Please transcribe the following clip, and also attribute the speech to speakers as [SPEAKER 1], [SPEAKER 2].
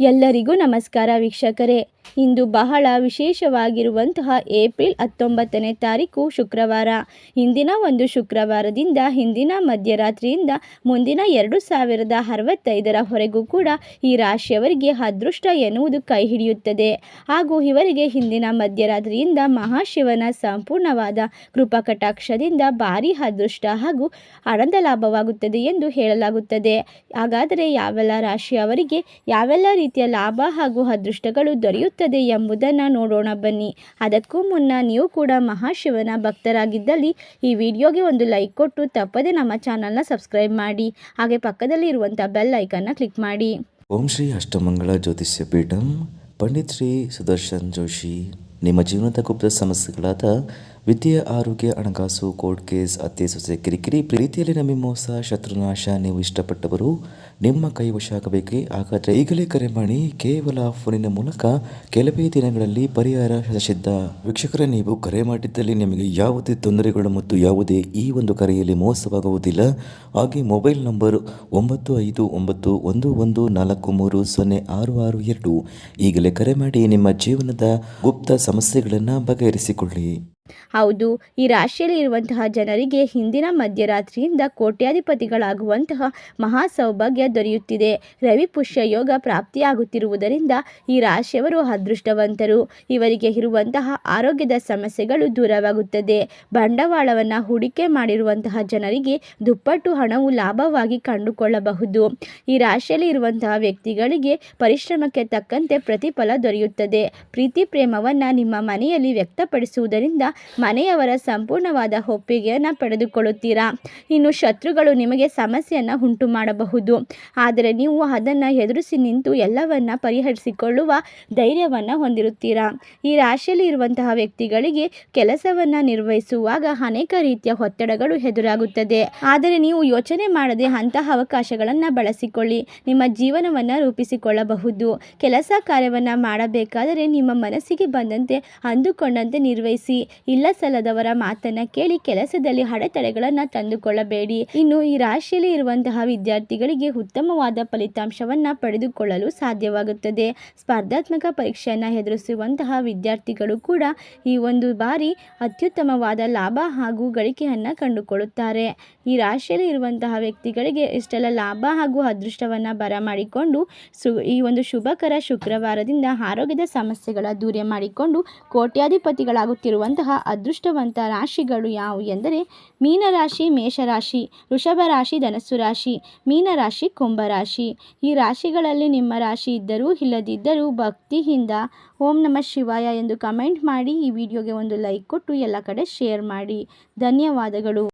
[SPEAKER 1] ಎಲ್ಲರಿಗೂ ನಮಸ್ಕಾರ ವೀಕ್ಷಕರೇ. ಇಂದು ಬಹಳ ವಿಶೇಷವಾಗಿರುವಂತಹ ಏಪ್ರಿಲ್ 19ನೇ ತಾರೀಕು ಶುಕ್ರವಾರ. ಇಂದಿನ ಒಂದು ಶುಕ್ರವಾರದಿಂದ ಹಿಂದಿನ ಮಧ್ಯರಾತ್ರಿಯಿಂದ ಮುಂದಿನ 2065 ಹೊರೆಗೂ ಕೂಡ ಈ ರಾಶಿಯವರಿಗೆ ಅದೃಷ್ಟ ಎನ್ನುವುದು ಕೈ ಹಿಡಿಯುತ್ತದೆ. ಹಾಗೂ ಇವರಿಗೆ ಹಿಂದಿನ ಮಧ್ಯರಾತ್ರಿಯಿಂದ ಮಹಾಶಿವನ ಸಂಪೂರ್ಣವಾದ ಕೃಪಾ ಕಟಾಕ್ಷದಿಂದ ಭಾರಿ ಅದೃಷ್ಟ ಹಾಗೂ ಹಣದ ಲಾಭವಾಗುತ್ತದೆ ಎಂದು ಹೇಳಲಾಗುತ್ತದೆ. ಹಾಗಾದರೆ ಯಾವೆಲ್ಲ ರಾಶಿಯವರಿಗೆ ಯಾವೆಲ್ಲ ರೀತಿಯ ಲಾಭ ಹಾಗೂ ಅದೃಷ್ಟಗಳು ದೊರೆಯುತ್ತದೆ ಎಂಬುದನ್ನು ನೋಡೋಣ ಬನ್ನಿ. ಅದಕ್ಕೂ ಮುನ್ನ ನೀವು ಕೂಡ ಮಹಾಶಿವನ ಭಕ್ತರಾಗಿದ್ದಲ್ಲಿ ಈ ವಿಡಿಯೋಗೆ ಒಂದು ಲೈಕ್ ಕೊಟ್ಟು ತಪ್ಪದೆ ನಮ್ಮ ಚಾನಲ್ನ ಸಬ್ಸ್ಕ್ರೈಬ್ ಮಾಡಿ. ಹಾಗೆ ಪಕ್ಕದಲ್ಲಿ ಇರುವಂಥ ಬೆಲ್ ಐಕನ್ನ ಕ್ಲಿಕ್ ಮಾಡಿ.
[SPEAKER 2] ಓಂ ಶ್ರೀ ಅಷ್ಟಮಂಗಳ ಜ್ಯೋತಿಷ್ಯ ಪೀಠಂ ಪಂಡಿತ್ ಶ್ರೀ ಸುದರ್ಶನ್ ಜೋಶಿ. ನಿಮ್ಮ ಜೀವನದ ಗುಪ್ತ ಸಮಸ್ಯೆಗಳಾದ ವಿದ್ಯೆ, ಆರೋಗ್ಯ, ಹಣಕಾಸು, ಕೋರ್ಟ್ ಕೇಸ್, ಅತ್ತೆ ಸೊಸೆ ಕಿರಿಕಿರಿ, ಪ್ರೀತಿಯಲ್ಲಿ ನಂಬಿ ಮೋಸ, ಶತ್ರುನಾಶ, ನೀವು ಇಷ್ಟಪಟ್ಟವರು ನಿಮ್ಮ ಕೈವಶ ಆಗಬೇಕೆ? ಹಾಗಾದರೆ ಈಗಲೇ ಕರೆ ಮಾಡಿ. ಕೇವಲ ಫೋನಿನ ಮೂಲಕ ಕೆಲವೇ ದಿನಗಳಲ್ಲಿ ಪರಿಹಾರ ಸಿದ್ಧ. ವೀಕ್ಷಕರೇ, ನೀವು ಕರೆ ಮಾಡಿದ್ದಲ್ಲಿ ನಿಮಗೆ ಯಾವುದೇ ತೊಂದರೆಗಳು ಮತ್ತು ಯಾವುದೇ ಈ ಒಂದು ಕರೆಯಲ್ಲಿ ಮೋಸವಾಗುವುದಿಲ್ಲ. ಹಾಗೆ ಮೊಬೈಲ್ ನಂಬರ್ 959114306662. ಈಗಲೇ ಕರೆ ಮಾಡಿ ನಿಮ್ಮ ಜೀವನದ ಗುಪ್ತ ಸಮಸ್ಯೆಗಳನ್ನು ಬಗೆಹರಿಸಿಕೊಳ್ಳಿ.
[SPEAKER 1] ಹೌದು, ಈ ರಾಶಿಯಲ್ಲಿ ಇರುವಂತಹ ಜನರಿಗೆ ಹಿಂದಿನ ಮಧ್ಯರಾತ್ರಿಯಿಂದ ಕೋಟ್ಯಾಧಿಪತಿಗಳಾಗುವಂತಹ ಮಹಾ ಸೌಭಾಗ್ಯ ದೊರೆಯುತ್ತಿದೆ. ರವಿ ಪುಷ್ಯ ಯೋಗ ಪ್ರಾಪ್ತಿಯಾಗುತ್ತಿರುವುದರಿಂದ ಈ ರಾಶಿಯವರು ಅದೃಷ್ಟವಂತರು. ಇವರಿಗೆ ಇರುವಂತಹ ಆರೋಗ್ಯದ ಸಮಸ್ಯೆಗಳು ದೂರವಾಗುತ್ತದೆ. ಬಂಡವಾಳವನ್ನು ಹೂಡಿಕೆ ಮಾಡಿರುವಂತಹ ಜನರಿಗೆ ದುಪ್ಪಟ್ಟು ಹಣವು ಲಾಭವಾಗಿ ಕಂಡುಕೊಳ್ಳಬಹುದು. ಈ ರಾಶಿಯಲ್ಲಿ ಇರುವಂತಹ ವ್ಯಕ್ತಿಗಳಿಗೆ ಪರಿಶ್ರಮಕ್ಕೆ ತಕ್ಕಂತೆ ಪ್ರತಿಫಲ ದೊರೆಯುತ್ತದೆ. ಪ್ರೀತಿ ಪ್ರೇಮವನ್ನು ನಿಮ್ಮ ಮನೆಯಲ್ಲಿ ವ್ಯಕ್ತಪಡಿಸುವುದರಿಂದ ಮನೆಯವರ ಸಂಪೂರ್ಣವಾದ ಒಪ್ಪಿಗೆಯನ್ನು ಪಡೆದುಕೊಳ್ಳುತ್ತೀರಾ. ಇನ್ನು ಶತ್ರುಗಳು ನಿಮಗೆ ಸಮಸ್ಯೆಯನ್ನು ಉಂಟು ಮಾಡಬಹುದು, ಆದರೆ ನೀವು ಅದನ್ನು ಎದುರಿಸಿ ನಿಂತು ಎಲ್ಲವನ್ನ ಪರಿಹರಿಸಿಕೊಳ್ಳುವ ಧೈರ್ಯವನ್ನು ಹೊಂದಿರುತ್ತೀರಾ. ಈ ರಾಶಿಯಲ್ಲಿ ಇರುವಂತಹ ವ್ಯಕ್ತಿಗಳಿಗೆ ಕೆಲಸವನ್ನು ನಿರ್ವಹಿಸುವಾಗ ಅನೇಕ ರೀತಿಯ ಒತ್ತಡಗಳು ಎದುರಾಗುತ್ತದೆ. ಆದರೆ ನೀವು ಯೋಚನೆ ಮಾಡದೆ ಅಂತಹ ಅವಕಾಶಗಳನ್ನು ಬಳಸಿಕೊಳ್ಳಿ. ನಿಮ್ಮ ಜೀವನವನ್ನು ರೂಪಿಸಿಕೊಳ್ಳಬಹುದು. ಕೆಲಸ ಕಾರ್ಯವನ್ನು ಮಾಡಬೇಕಾದರೆ ನಿಮ್ಮ ಮನಸ್ಸಿಗೆ ಬಂದಂತೆ ಅಂದುಕೊಂಡಂತೆ ನಿರ್ವಹಿಸಿ. ಇಲ್ಲ ಸಲ್ಲದವರ ಮಾತನ್ನ ಕೇಳಿ ಕೆಲಸದಲ್ಲಿ ಅಡೆತಡೆಗಳನ್ನು ತಂದುಕೊಳ್ಳಬೇಡಿ. ಇನ್ನು ಈ ರಾಶಿಯಲ್ಲಿ ಇರುವಂತಹ ವಿದ್ಯಾರ್ಥಿಗಳಿಗೆ ಉತ್ತಮವಾದ ಫಲಿತಾಂಶವನ್ನು ಪಡೆದುಕೊಳ್ಳಲು ಸಾಧ್ಯವಾಗುತ್ತದೆ. ಸ್ಪರ್ಧಾತ್ಮಕ ಪರೀಕ್ಷೆಯನ್ನು ಎದುರಿಸುವಂತಹ ವಿದ್ಯಾರ್ಥಿಗಳು ಕೂಡ ಈ ಒಂದು ಬಾರಿ ಅತ್ಯುತ್ತಮವಾದ ಲಾಭ ಹಾಗೂ ಗಳಿಕೆಯನ್ನು ಕಂಡುಕೊಳ್ಳುತ್ತಾರೆ. ಈ ರಾಶಿಯಲ್ಲಿ ಇರುವಂತಹ ವ್ಯಕ್ತಿಗಳಿಗೆ ಇಷ್ಟೆಲ್ಲ ಲಾಭ ಹಾಗೂ ಅದೃಷ್ಟವನ್ನು ಬರಮಾಡಿಕೊಂಡು ಈ ಒಂದು ಶುಭಕರ ಶುಕ್ರವಾರದಿಂದ ಆರೋಗ್ಯದ ಸಮಸ್ಯೆಗಳ ದೂರ ಮಾಡಿಕೊಂಡು ಕೋಟ್ಯಾಧಿಪತಿಗಳಾಗುತ್ತಿರುವಂತಹ ಅದೃಷ್ಟವಂತ ರಾಶಿಗಳು ಯಾವುವು ಎಂದರೆ ಮೀನರಾಶಿ, ಮೇಷರಾಶಿ, ವೃಷಭ ರಾಶಿ, ಧನಸ್ಸು ರಾಶಿ, ಮೀನರಾಶಿ, ಕುಂಭರಾಶಿ. ಈ ರಾಶಿಗಳಲ್ಲಿ ನಿಮ್ಮ ರಾಶಿ ಇದ್ದರೂ ಇಲ್ಲದಿದ್ದರೂ ಭಕ್ತಿಯಿಂದ ಓಂ ನಮಃ ಶಿವಾಯ ಎಂದು ಕಮೆಂಟ್ ಮಾಡಿ. ಈ ವಿಡಿಯೋಗೆ ಒಂದು ಲೈಕ್ ಕೊಟ್ಟು ಎಲ್ಲ ಕಡೆ ಶೇರ್ ಮಾಡಿ. ಧನ್ಯವಾದಗಳು.